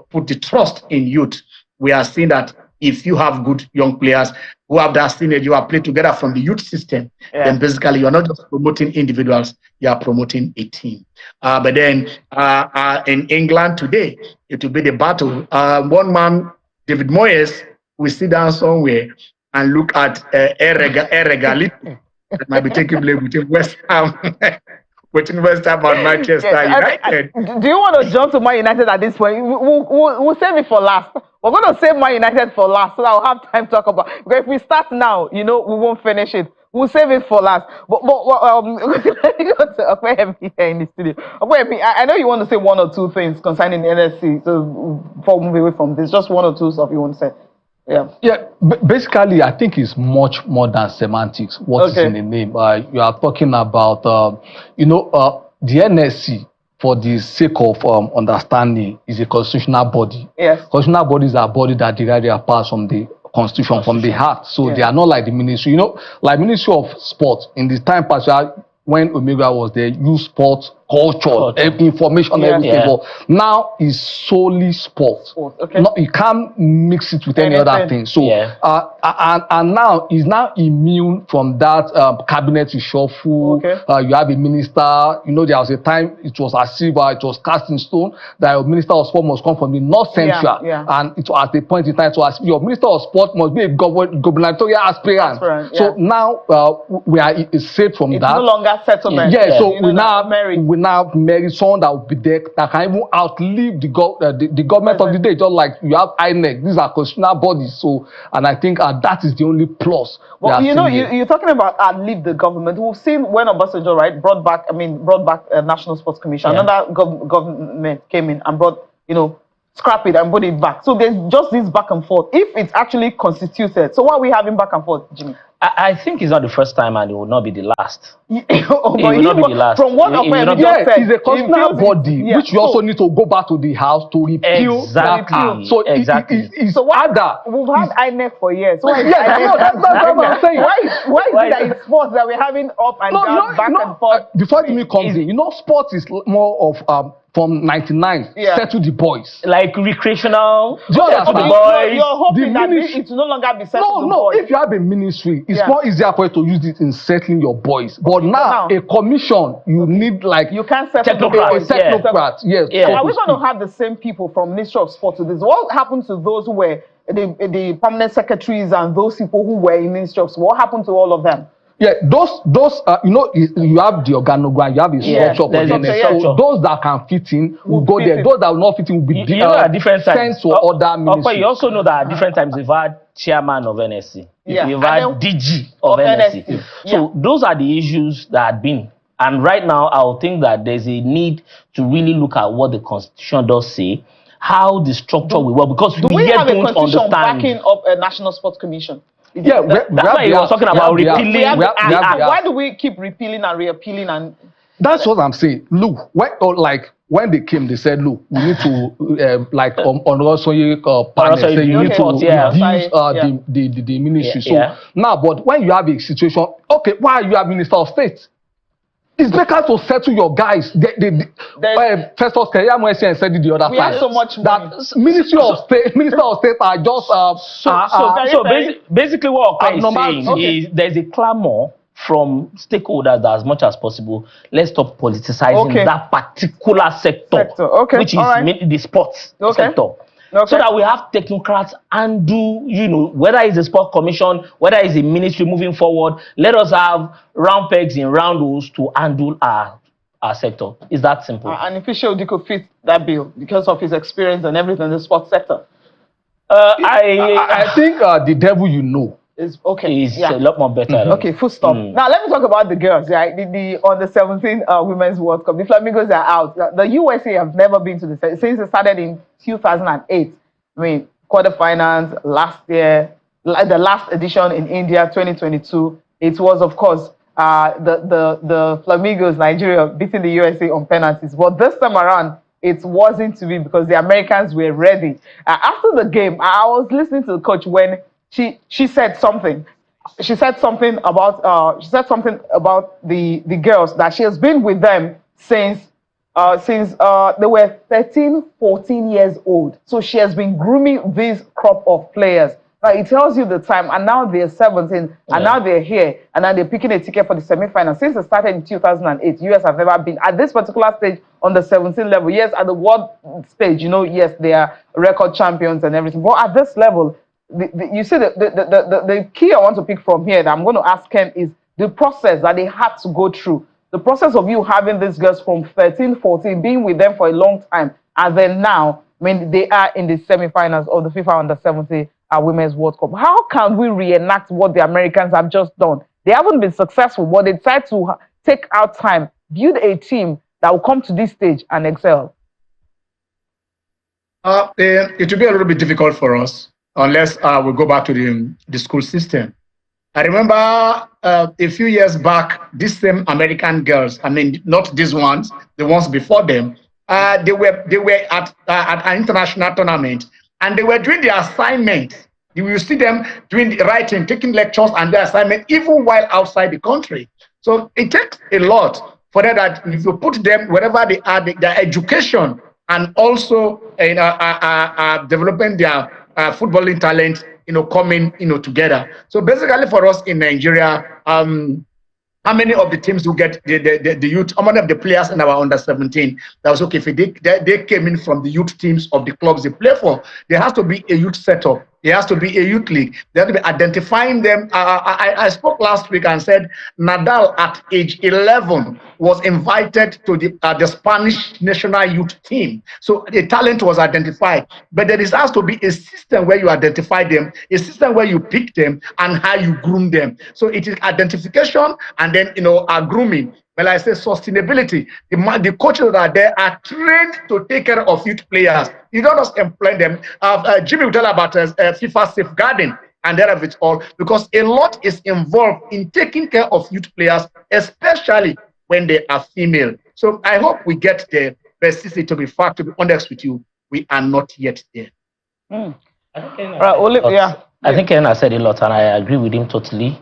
put the trust in youth. We are seeing that if you have good young players who have that seen you are played together from the youth system, then basically you are not just promoting individuals, you are promoting a team. But then in England today, it will be the battle. One man, David Moyes, will sit down somewhere and look at Regalito that might be taking place between West Ham. Between West Ham and Manchester United. Do you want to jump to Man United at this point? We'll save it for last. We're going to save Man United for last so that I'll have time to talk about. Because if we start now, we won't finish it. We'll save it for last. But let me go to Okpeyemi here in the studio. Okpeyemi, I know you want to say one or two things concerning the NSC. So before we move away from this, just one or two stuff you want to say. Yeah. Basically, I think it's much more than semantics. What is in the name? You are talking about, the NSC, for the sake of understanding, is a constitutional body. Yes. Constitutional bodies are bodies that derive their powers from the constitution, from the heart. So they are not like the ministry. Like Ministry of Sport, in the time past, when Omega was there, youth sport, culture, information, everything. But now is solely sport. You can't mix it with any other thing. So and now is now immune from that cabinet reshuffle. You have a minister. There was a time it was as if it was cast in stone that your minister of sport must come from the North Central, and it was at the point in time it was as if your minister of sport must be a gubernatorial aspirant. So now we are saved from that. It's no longer settlement. So we now marry someone that will be there that can even outlive the government of the day. Just like you have INEC, these are constitutional bodies. So, and I think that is the only plus. Well, you're talking about outlive the government. We've seen when Obasanjo brought back National Sports Commission. Another government came in and brought scrap it and put it back. So there's just this back and forth. If it's actually constituted, so why are we having back and forth, Jimmy? I think it's not the first time and it will not be the last. It will not be the last. From what Okpeyemi just said, it's a constitutional body which you also need to go back to the house to repeal. Exactly. So so we've had INEC for years. So that's what I'm saying. Why is it that it's sports that we're having up and down, back and forth? Before Jimmy comes in, sports is more of from 99, settle the boys. Like recreational, settle the boys. You're hoping that it will no longer be settle the boys. If you have a ministry, it's more easier for you to use it in settling your boys. But now, a commission, you need you can't settle a technocrat. Yes. Are we going to have the same people from Ministry of Sport to this? What happened to those who were the permanent secretaries and those people who were in Ministry of Sport? What happened to all of them? Those you have the organogram, you have the structure. So those that can fit in will go there. Those that will not fit in will be at different times. Sent to other ministries. But you also know that at different times we've had chairman of NSC, we've had DG of NSC. So those are the issues that had been. And right now, I would think that there's a need to really look at what the Constitution does say, how the structure will work, because we have a Constitution backing up a National Sports Commission. That's why you were talking about repealing. Why do we keep repealing and reappealing? And that's what I'm saying. Look, when they came, they said, look, we need to on also you need to reduce the ministry. So now, but when you have a situation, why you have Minister of State? It's better to settle your guys. Festus Keyamo said it the other time. We have so much money. That Minister of State are just basically what Okpeyemi is saying is there's a clamor from stakeholders that as much as possible, let's stop politicizing that particular sector. Which is the sports sector. So that we have technocrats and whether it's a sport commission, whether it's a ministry moving forward, let us have round pegs in round holes to handle our sector. It's that simple. And if Diko fit that bill because of his experience and everything in the sports sector. I think the devil is a lot more better. Okay, full stop. Now let me talk about the girls. On the 17th Women's World Cup, the Flamingos are out. The USA have never been to since it started in 2008. I mean, quarterfinals last year, the last edition in India, 2022. It was, of course, the Flamingos, Nigeria, beating the USA on penalties. But this time around, it wasn't to be because the Americans were ready. After the game, I was listening to the coach when she said something. She said something about the girls, that she has been with them since they were 13, 14 years old. So she has been grooming this crop of players. It tells you the time, and now they're 17, and now they're here, and now they're picking a ticket for the semi-final. Since it started in 2008, US have never been at this particular stage on the 17 level. Yes, at the world stage, yes, they are record champions and everything. But at this level, you see, the key I want to pick from here that I'm going to ask Ken is the process that they had to go through. The process of you having these girls from 13, 14, being with them for a long time, and then now, when they are in the semi-finals of the FIFA Under-17 Women's World Cup. How can we reenact what the Americans have just done They haven't been successful, but they decide to take out time, build a team that will come to this stage and excel. It will be a little bit difficult for us unless we go back to the school system. I remember a few years back, these same American girls, I mean, not these ones, the ones before them, they were at an international tournament, and they were doing the assignment. You will see them doing the writing, taking lectures and the assignment, even while outside the country. So it takes a lot for that if you put them wherever they are, their education and also developing their footballing talent, coming, together. So basically for us in Nigeria, how many of the teams who get the youth, how many of the players in our under 17, that was okay, if they came in from the youth teams of the clubs they play for, there has to be a youth setup. There has to be a youth league. They have to be identifying them. I spoke last week and said Nadal at age 11 was invited to the Spanish national youth team. So the talent was identified. But there has to be a system where you identify them, a system where you pick them and how you groom them. So it is identification and then, grooming. Well, I say sustainability. The coaches that are there are trained to take care of youth players. You don't just employ them. Jimmy will tell about FIFA safeguarding and that of it all, because a lot is involved in taking care of youth players, especially when they are female. So I hope we get there. But to be fact, to be honest with you, we are not yet there. I think Ken said a lot, and I agree with him totally.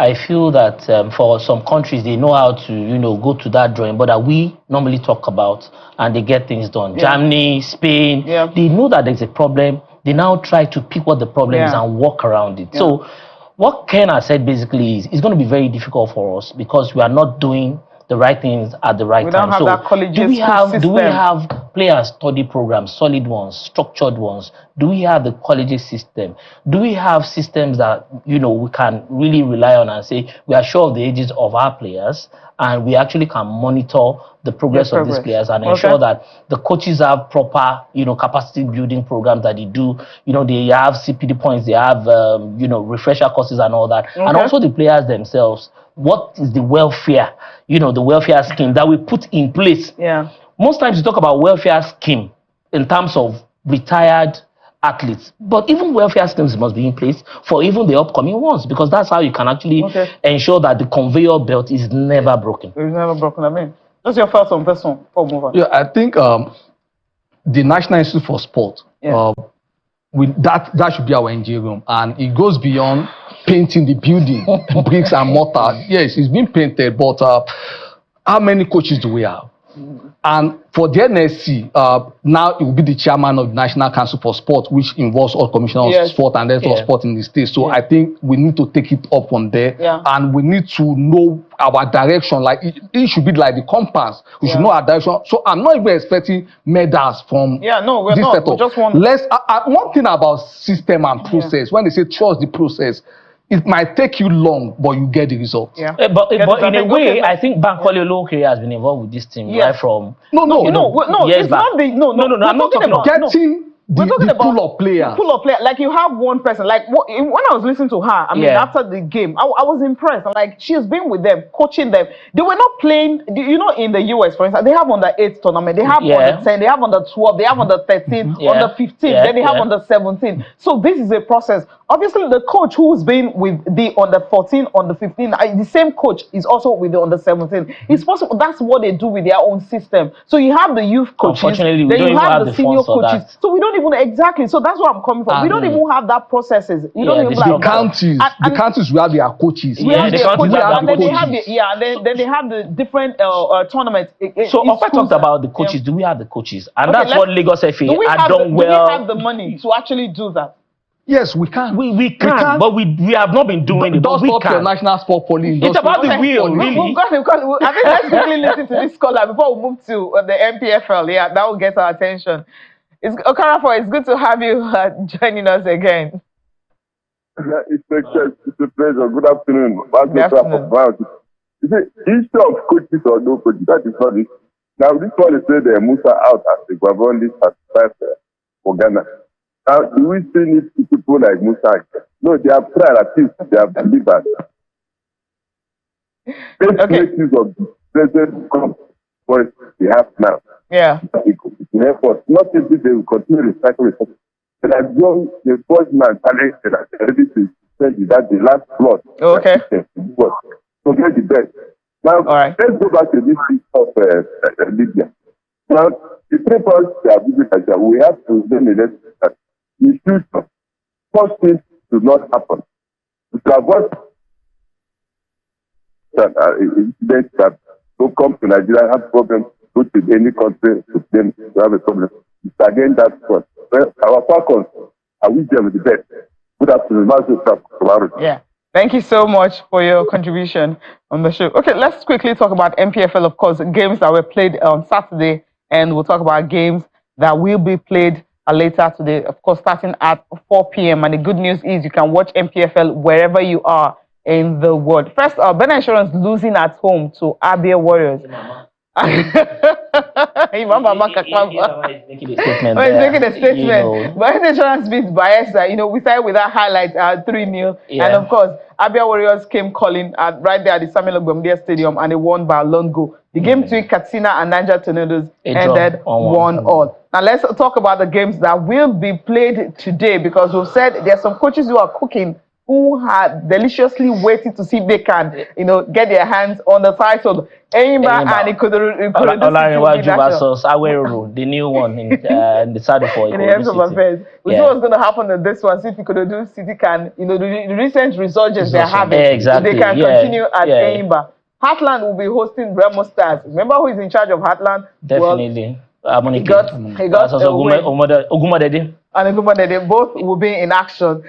I feel that for some countries, they know how to, go to that drawing board that we normally talk about, and they get things done. Yeah. Germany, Spain, they know that there's a problem. They now try to pick what the problem is and work around it. Yeah. So what Ken has said basically is it's going to be very difficult for us because we are not doing the right things at the right time. So do we have players study programs, solid ones, structured ones? Do we have the colleges system? Do we have systems that we can really rely on and say we are sure of the ages of our players and we actually can monitor the progress of these players and ensure that the coaches have proper capacity building programs that they do. They have CPD points, they have refresher courses and all that, and also the players themselves. What is the welfare, the welfare scheme that we put in place? Yeah. Most times you talk about welfare scheme in terms of retired athletes, but even welfare schemes must be in place for even the upcoming ones, because that's how you can actually ensure that the conveyor belt is never broken. It's never broken. I mean, what's your thoughts on this one? Yeah, I think the National Institute for Sport, that should be our engine room, and it goes beyond painting the building, bricks and mortar. Yes, it's been painted, but how many coaches do we have? And for the NSC, now it will be the chairman of the National Council for Sport, which involves all commissioners of sport and directors of sport in the state. So I think we need to take it up from there, and we need to know our direction. Like it should be like the compass. We should know our direction. So I'm not even expecting medals from we're this not. setup. We just want one thing about system and process. When they say trust the process, it might take you long, but you get the result. Yeah. But in a way, I think Bankole Olokere has been involved with this team right from it's back. Not the no. I'm not talking about getting the pool of players. Pool of players. Like you have one person. Like when I was listening to her, I mean, after the game, I was impressed. Like she has been with them, coaching them. They were not playing. In the US, for instance, they have under 8 tournament. They have under 10. They have under 12. They have under 13. Under 15. Then they have under 17. So this is a process. Obviously, the coach who's been with the under 14, under 15, the same coach is also with the under 17. It's possible. That's what they do with their own system. So you have the youth coaches. Unfortunately, then you have the senior coaches. So we don't even so that's where I'm coming from. We don't even have that processes. We don't even the counties. The counties we have their coaches. We have their coaches. And then they have then they have the different tournaments. So if I talked about the coaches, do we have the coaches? And that's what Lagos FA have done well. Do we have the money to actually do that? Yes, we can. We can, but we have not been doing it. Don't stop your national sport policy. It's about the will, really. I think let's quickly listen to this caller before we move to the NPFL. Yeah, that will get our attention. Okarafo, it's good to have you joining us again. It's a pleasure. Good afternoon. Good afternoon. You see, issue of coaches or no coaches, that is not it. Now, this one is said Musa out as the Guavon list at for Ghana. Now, do we still need people like Musa? No, they have tried at least, they have delivered. Let's make use of the present what we have now. Yeah. Therefore, not if they will continue to recycle recycle. But as long as the first man talented and ready to send that the last plot. Okay. So get the best. Now, let's go back to this piece of Libya. Now, the 3 points that we have to then that in future, first things do not happen. To avoid incidents that don't come to Nigeria, have problems, go to any country to them to have a problem. It's again that point. Well, our Falcons, I wish them the best. Good afternoon. Yeah. Thank you so much for your contribution on the show. Okay, let's quickly talk about NPFL, of course, games that were played on Saturday, and we'll talk about games that will be played later today, of course, starting at 4 p.m. And the good news is you can watch NPFL wherever you are in the world. First, Ben Insurance losing at home to Abia Warriors. He's making a statement. He's making a statement. But Insurance beats Bayelsa. We started with that highlight 3-0. Yeah. And of course, Abia Warriors came calling right there at the Samuel Ogbomdia Stadium, and they won by a lone goal. The game between Katsina and Niger Tornadoes ended 1-1. Now let's talk about the games that will be played today, because we've said there are some coaches who are cooking, who are deliciously waiting to see if they can, get their hands on the title. Enyimba and Ikorodu versus Aweru, the new one in the side for in the hands of affairs. We see what's going to happen in this one. See if Ikorodu City can, the recent resurgence they're having, exactly. They can continue at Enyimba. Heartland will be hosting Remo Stars. Remember who is in charge of Heartland? Definitely. Well, he got Ogumodede. And Ogumodede, both will be in action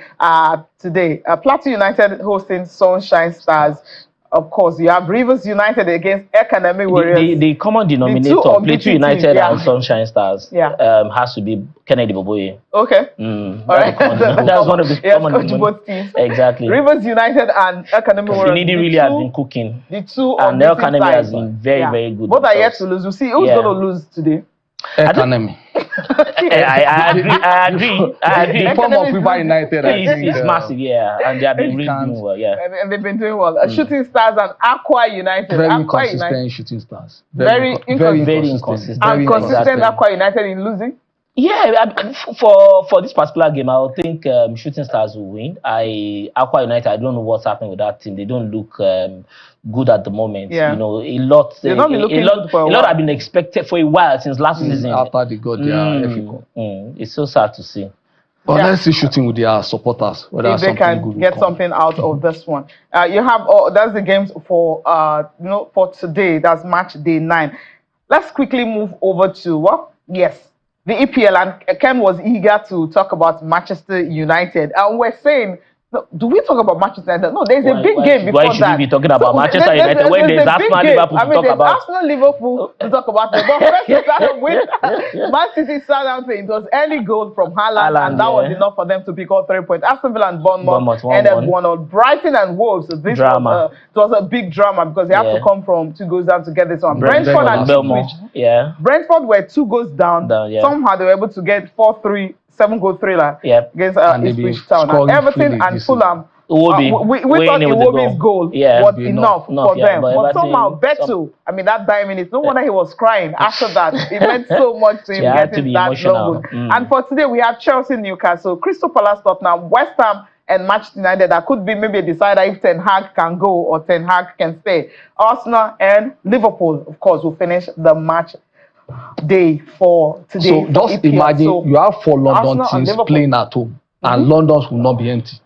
today. Plateau United hosting Sunshine Stars. Of course, you have Rivers United against Economic Warriors. The common denominator, Plateau United and Sunshine Stars, has to be Kennedy Boboye. Okay. All right. That's one of the common denominators. Exactly. Rivers United and Economic Warriors. Finidi really has been cooking. The two and the Economy has been very, very good. Both are yet to lose. We'll see who's going to lose today. Economy. I agree. The form of River United is massive, and they have been really doing well, and they've been doing well. Shooting Stars and Aqua United. Very inconsistent Shooting Stars. Very inconsistent. And consistent Aqua United in losing. Yeah, for this particular game, I would think Shooting Stars will win. Aqua United, I don't know what's happening with that team. They don't look good at the moment. Yeah. A lot have been expected for a while since last season. After they got their it's so sad to see. But let's see Shooting with their supporters. If they can get something out of this one. You have that's the games for for today. That's match day 9. Let's quickly move over to what? Yes. The EPL, and Ken was eager to talk about Manchester United. And we're saying, do we talk about Manchester United? No, there's a big game before that. Why should we be talking about Manchester United when there's Arsenal Liverpool to talk about? Arsenal Liverpool to talk about. But first we started with Man City Southampton. It was early goal from Haaland, and that was enough for them to pick up 3 points. Aston Villa and Bournemouth ended 1-1. Brighton and Wolves. This was a big drama because they have to come from 2 goals down to get this one. Brentford and Ipswich. Brentford were 2 goals down. Somehow they were able to get 4-3. 7-goal thriller against Ipswich Town. Everton and Fulham. We thought Iwobi's goal was enough for them. But somehow, Beto, that 9 minutes, no wonder he was crying after that. It meant so much to him getting that goal. And for today, we have Chelsea, Newcastle, Crystal Palace, Tottenham, West Ham, and Manchester United. That could be maybe a decider if Ten Hag can go or Ten Hag can stay. Arsenal and Liverpool, of course, will finish the match day for today. So just imagine you have 4 London teams playing at home, and London's will not be empty.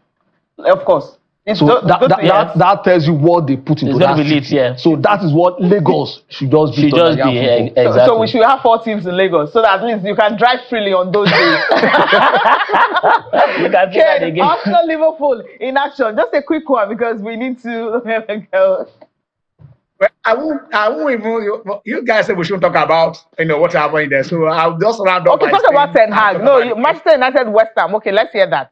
Of course. So that tells you what they put into that city. So that is what Lagos should just be. Exactly. So we should have 4 teams in Lagos, so that at least you can drive freely on those days. You can do that again. Arsenal, Liverpool in action. Just a quick one because we need to go. I won't even. You guys said we shouldn't talk about what happened there, so I'll just round up. Okay, talk about Ten Hag. No, Manchester United, West Ham. Okay, let's hear that.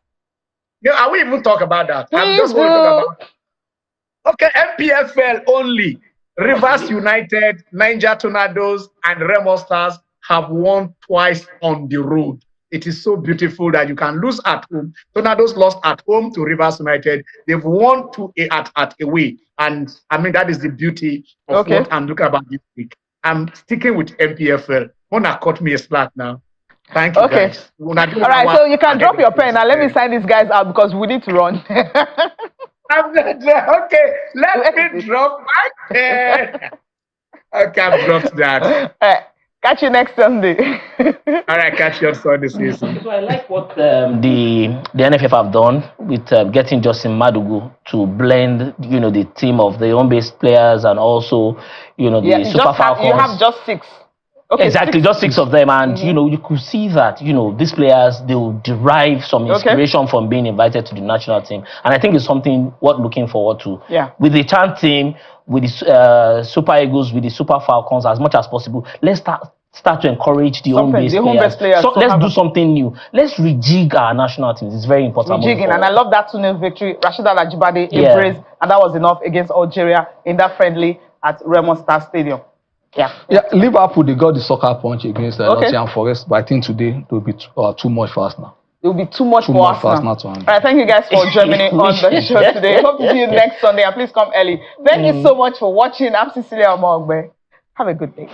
No, I won't even talk about that. I'm just going to talk about. Okay, NPFL only. Rivers United, Niger Tornadoes, and Remo Stars have won twice on the road. It is so beautiful that you can lose at home. Tornadoes lost at home to Rivers United. They've won at away. And I mean, that is the beauty of what I'm looking about this week. I'm sticking with NPFL. Mona cut me a slack now. Thank you, guys. All right, so you can drop your pen and let me sign these guys out because we need to run. I'm not there. Okay, let me drop my pen. Okay, I've dropped that. Catch you next Sunday. All right, catch you on Sunday season. So I like what the NFF have done with getting Justin Madugu to blend, the team of the home-based players and also, the Super Falcons. You have just 6. Okay, exactly, just 6 of them, and you could see that these players, they will derive some inspiration from being invited to the national team, and I think it's something worth looking forward to. Yeah. With the Chan team, with the Super Eagles, with the Super Falcons, as much as possible, let's start to encourage the home-based players. So let's do something new. Let's rejig our national teams. It's very important. Rejigging, and I love that 2-0 victory. Rashida Lajibade embraced, and that was enough against Algeria in that friendly at Raymond Star Stadium. Yeah, Liverpool, they got the soccer punch against Nottingham Forest, but I think today it will be too much for us now. It will be too much for us now. To handle. All right, thank you guys for joining me on the show today. Hope to see you next Sunday, and please come early. Thank you so much for watching. I'm Cecilia Omogbe. Have a good day.